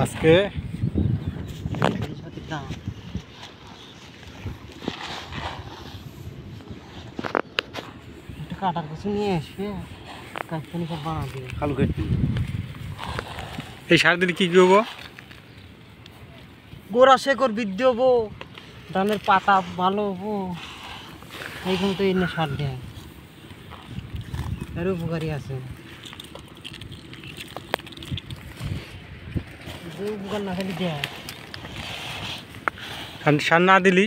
আজকে কাটার কিছু নিয়ে আসবে কাটতে সব বানা দিবে আলু কেটে এই সার দিলে কি করবো? গোড়া শেকড় বৃদ্ধি হবো, ধানের পাতা ভালো হবো, এইখানে তো এনে সার দেয়, এর উপকারী আছে। যে উপকার না খালি দেয়, সার না দিলি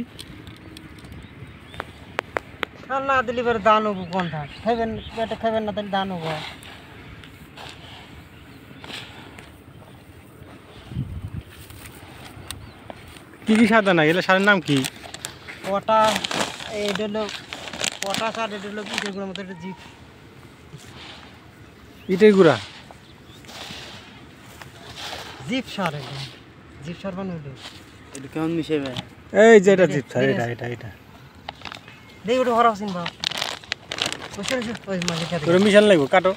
সার না দিলে এবার দান হবো কোনটা খাইবেন, পেটে খাইবেন না তাহলে দান হবো। কি কি সার দানা এগুলো সারের নাম কি? পটা এটা হলো পটাশ, আর এটা হলো যেগুলোর মতো একটা জিপ ইটের গুঁড়া, জিপ সার, এটা জিপ সার বানাইলো। এটা কেমন মিশাবে? এই যে এটা জিপ সার, এটা দেখি ওটা ভরা আছেন বাপ, বসে বসে ওই মাঝে খেতে ওরা মিশান লাগবো, কাটো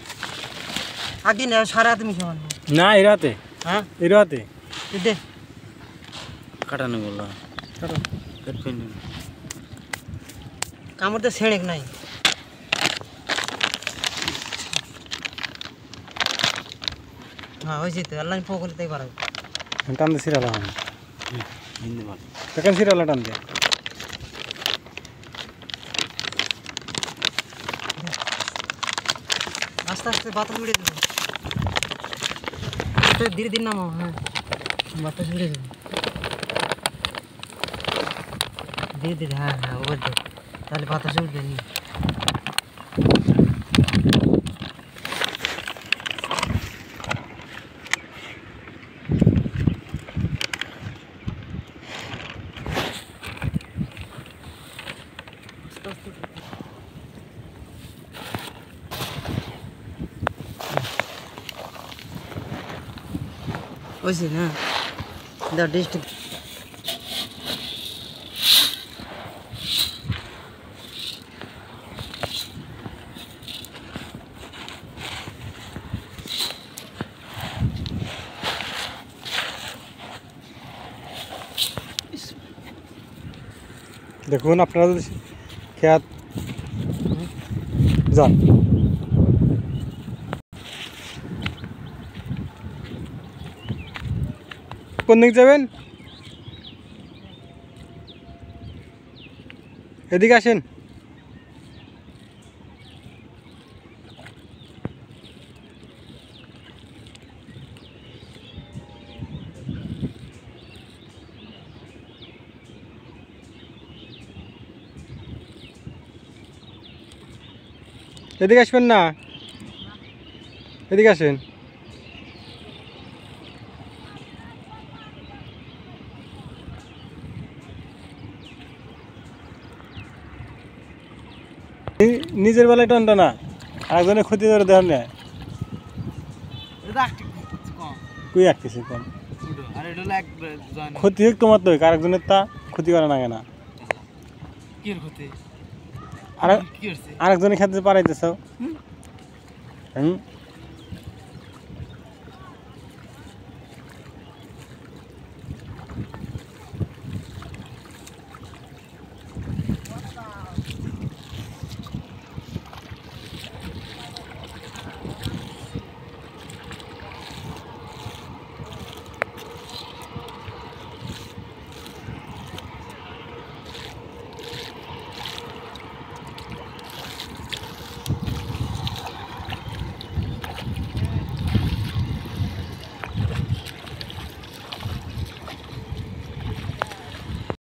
আগে না সারা হাতে মিশে মানবো। না এরাতে, হ্যাঁ এরাতে দে কাটানো বললো কাটো। কাটবেন কামড় তো ছেড়ে নাই। হ্যাঁ হয়েছে তো, আল্লাহ পকলে তাই পারো। টান দে সিরালা, হিন্দি বল। সেখানে সিরালা টান দে। আস্তে আস্তে বাতাস উড়ে দেবো, ধীরে ধীরে নামাও। হ্যাঁ বাতাস উড়ে দেবো ধীরে ধীরে। হ্যাঁ হ্যাঁ ওবার দেব, তাহলে বাতাস উঠবে নি। ওইছে না দা ডিস্ট্রিক্ট দেখুন আপনারা যদি খেয়াত যান, কোন দিক যাবেন? এদিকে আসেন। এদিকে আসবেন না, এদিকে আসেন। নিজের বেলায় টানটা না, আরেকজনের ক্ষতি করে দেওয়ার নেয়। তুই রাখতেছিস কম ক্ষতি হোক তোমার, তো আরেকজনের তা ক্ষতি করা লাগে না। আরেকজনের খেতে পারাইতেছ।